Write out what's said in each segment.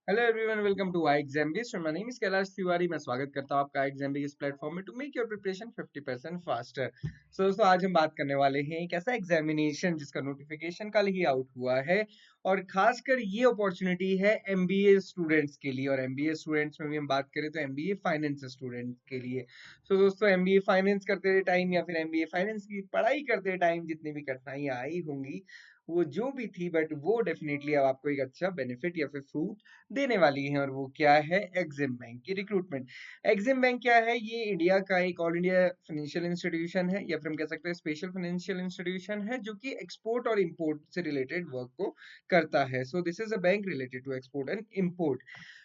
Hello everyone, welcome to I Exambis. My name is Kailash Tiwari. मैं स्वागत करता हूं आपका एग्जाम्बिस इस प्लेटफॉर्म में to make your preparation 50% faster. So दोस्तों, आज हम बात करने वाले हैं एक ऐसा एग्जामिनेशन जिसका नोटिफिकेशन कल ही आउट हुआ है और खासकर ये अपॉर्चुनिटी है एमबीए स्टूडेंट्स के लिए। और एमबीए स्टूडेंट्स में भी हम बात करें तो एमबीए फाइनेंस स्टूडेंट के लिए। सो दोस्तों, एमबीए फाइनेंस करते टाइम या फिर एमबीए फाइनेंस की पढ़ाई करते टाइम जितनी भी कठिनाइयां आई होंगी, वो जो भी थी, बट वो डेफिनेटली अब आपको एक अच्छा बेनिफिट या फिर फ्रूट देने वाली है। और वो क्या है? एग्जिम बैंक की रिक्रूटमेंट। एग्जिम बैंक क्या है? ये इंडिया का एक ऑल इंडिया फाइनेंशियल इंस्टीट्यूशन है, या फिर हम कह सकते हैं स्पेशल फाइनेंशियल इंस्टीट्यूशन है, जो कि एक्सपोर्ट और इंपोर्ट से रिलेटेड वर्क को करता है। So this is a bank related to export and import.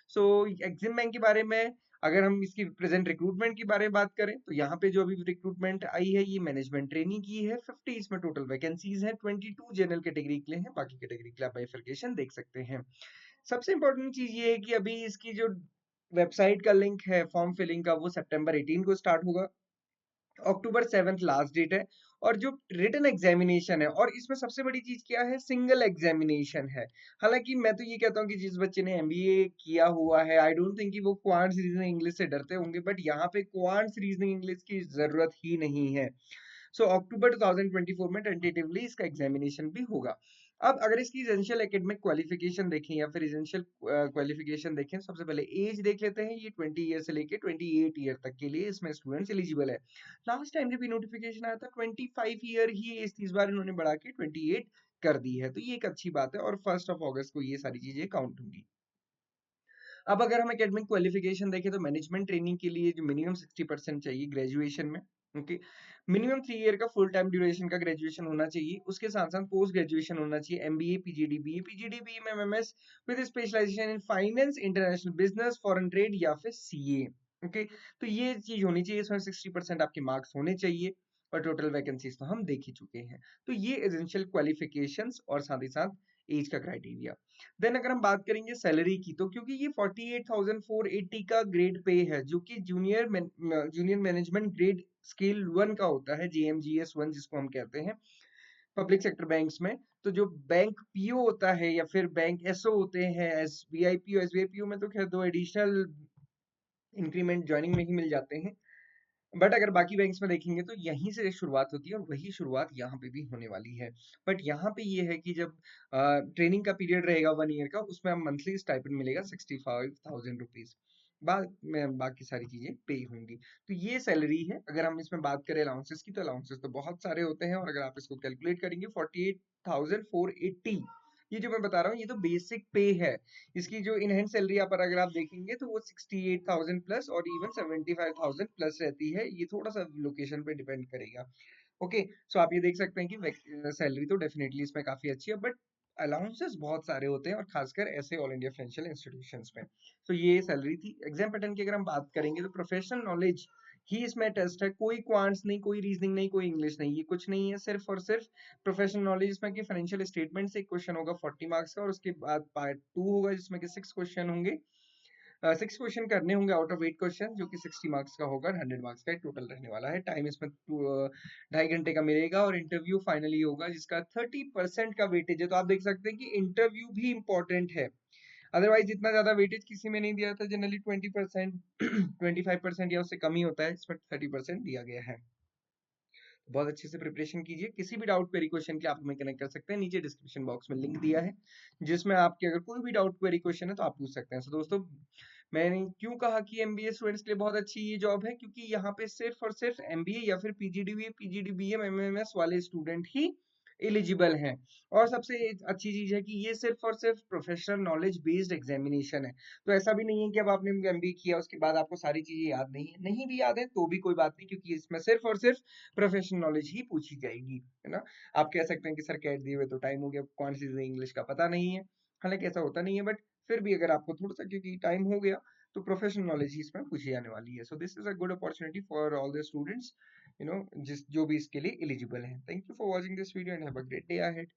So EXIM bank के बारे में अगर हम इसकी प्रेजेंट रिक्रूटमेंट के बारे में बात करें तो यहाँ पे जो अभी रिक्रूटमेंट आई है ये मैनेजमेंट ट्रेनिंग की है। 50 इसमें टोटल वैकेंसीज हैं। 22 जनरल कैटेगरी के लिए हैं, बाकी कैटेगरी के लिए आप बाइफरकेशन देख सकते हैं। सबसे इंपॉर्टेंट चीज ये है कि अभी इसकी जो वेबसाइट का लिंक है फॉर्म फिलिंग का, वो सितंबर 18 को स्टार्ट होगा। अक्टूबर 7 लास्ट डेट है। और जो रिटन एग्जामिनेशन है, और इसमें सबसे बड़ी चीज क्या है, सिंगल एग्जामिनेशन है। हालांकि मैं तो ये कहता हूँ कि जिस बच्चे ने एमबीए किया हुआ है, आई डोंट थिंक कि वो क्वांट्स रीजनिंग इंग्लिश से डरते होंगे, बट यहाँ पे क्वांट्स रीजनिंग इंग्लिश की जरूरत ही नहीं है। सो अक्टूबर 2024 में टेंटेटिवली इसका एग्जामिनेशन भी होगा। अब अगर इसकी एसेंशियल एकेडमिक क्वालिफिकेशन देखें या फिर एसेंशियल क्वालिफिकेशन देखें, सबसे पहले एज देख लेते हैं। ये 20 ईयर से लेके 28 ईयर तक के लिए इसमें स्टूडेंट्स एलिजिबल है। लास्ट टाइम जब ये नोटिफिकेशन आया था 25 ईयर ही एज थी, इस बार इन्होंने बढ़ा के 28 कर दी है, तो ये एक अच्छी बात है। और 1 अगस्त को ये सारी चीजें काउंट होंगी। अब अगर हम एकेडमिक क्वालिफिकेशन देखें तो मैनेजमेंट ट्रेनिंग के लिए जो मिनिमम 60% चाहिए ग्रेजुएशन में। ओके। मिनिमम 3 ईयर का फुल टाइम ड्यूरेशन का ग्रेजुएशन होना चाहिए। उसके साथ साथ पोस्ट ग्रेजुएशन होना चाहिए, MBA, PGD, BA, PGD, BA में MMS with specialisation in finance, international business, foreign trade या फिर सीए। ओके। तो ये चीज होनी चाहिए, इसमें 60% आपके मार्क्स होने चाहिए। और टोटल वैकेंसीज तो हम देख ही चुके हैं। तो ये एसेंशियल क्वालिफिकेशंस और साथ ही साथ एज का क्राइटेरिया। देन अगर हम बात करेंगे सैलरी की, तो क्योंकि ये 48,480 का ग्रेड पे है, जो कि जूनियर मैनेजमेंट ग्रेड स्केल 1 का होता है, जेएमजीएस 1 जिसको हम कहते हैं पब्लिक सेक्टर बैंक्स में। तो जो बैंक पीओ होता है या फिर बैंक एसओ होते हैं, एसबीआई पीओ में तो खैर दो एडिशनल इंक्रीमेंट ज्वाइनिंग में ही मिल जाते हैं। बट अगर बाकी बैंक्स में देखेंगे तो यहीं से शुरुआत होती है, और वही शुरुआत यहाँ पे भी होने वाली है। बट यहाँ पे ये है कि जब ट्रेनिंग का पीरियड रहेगा 1 ईयर का, उसमें हम मंथली स्टाइपेंड मिलेगा 65,000 रुपीज। बाद में बाकी सारी चीजें पे होंगी। तो ये सैलरी है। अगर हम इसमें बात करें अलाउंसेस की, तो अलाउंसेस तो बहुत सारे होते हैं, और अगर आप इसको कैलकुलेट करेंगे 48,480, ये जो मैं बता रहा हूँ ये तो बेसिक पे है। इसकी जो इन हैंड सैलरी पर अगर आप देखेंगे तो वो 68,000 प्लस और इवन 75,000 प्लस रहती है। ये थोड़ा सा लोकेशन पे डिपेंड करेगा। ओके। सो आप ये देख सकते हैं कि सैलरी तो डेफिनेटली इसमें काफी अच्छी है, बट अलाउंसेस बहुत सारे होते हैं, और खासकर ऐसे ऑल इंडिया फाइनेंशियल इंस्टीट्यूशंस में। तो ये सैलरी थी। एग्जाम पैटर्न की अगर हम बात करेंगे तो प्रोफेशनल नॉलेज ही इसमें टेस्ट है। कोई क्वांट्स नहीं, कोई रीजनिंग नहीं, कोई इंग्लिश नहीं, ये कुछ नहीं है। सिर्फ और सिर्फ प्रोफेशनल नॉलेज इसमें कि फाइनेंशियल स्टेटमेंट से एक क्वेश्चन होगा 40 मार्क्स का, और उसके बाद पार्ट 2 होगा जिसमें कि 6 क्वेश्चन होंगे। 6 क्वेश्चन करने होंगे आउट ऑफ 8 क्वेश्चन, जो कि 60 मार्क्स का होगा। 100 मार्क्स का टोटल रहने वाला है। टाइम इसमें 2.5 घंटे का मिलेगा, और इंटरव्यू फाइनली होगा जिसका 30% का वेटेज है। तो आप देख सकते हैं कि इंटरव्यू भी इंपॉर्टेंट है। अदरवाइज इतना ज्यादा वेटेज किसी में नहीं दिया था। जनरली 20%, 25% या उससे कम ही होता है, इसमें 30% दिया गया है। बहुत अच्छे से प्रिपरेशन कीजिए। किसी भी डाउट क्वेरी क्वेश्चन के लिए आप हमें कनेक्ट कर सकते हैं, नीचे डिस्क्रिप्शन बॉक्स में लिंक दिया है, जिसमें आपके अगर कोई भी डाउट क्वेरी क्वेश्चन है तो आप पूछ सकते हैं। सो दोस्तों, मैंने क्यों कहा कि एमबीए स्टूडेंट्स के लिए बहुत अच्छी ये जॉब है, क्योंकि यहाँ पे सिर्फ और सिर्फ एमबीए या फिर पीजीडीबीए, पीजीडीबीएम, एमएमएस वाले स्टूडेंट ही एलिजिबल हैं। और सबसे अच्छी चीज है कि ये सिर्फ और सिर्फ प्रोफेशनल नॉलेज बेस्ड एग्जामिनेशन है। तो ऐसा भी नहीं है कि अब आपने एमबीए किया उसके बाद आपको सारी चीजें याद नहीं है। नहीं भी याद है तो भी कोई बात नहीं, क्योंकि इसमें सिर्फ और सिर्फ प्रोफेशनल नॉलेज ही पूछी जाएगी, है ना। आप कह सकते हैं कि सर कैट दिए हुए तो टाइम हो गया, कौन सी इंग्लिश का पता नहीं है। हालांकि ऐसा होता नहीं है, बट फिर भी अगर आपको थोड़ा सा क्योंकि टाइम हो गया, तो प्रोफेशनल नॉलेज ही इसमें पूछी जाने वाली है। So this is a good opportunity for all the students, जिस जो भी इसके लिए एलिजिबल हैं। Thank you for watching this video and have a great day ahead.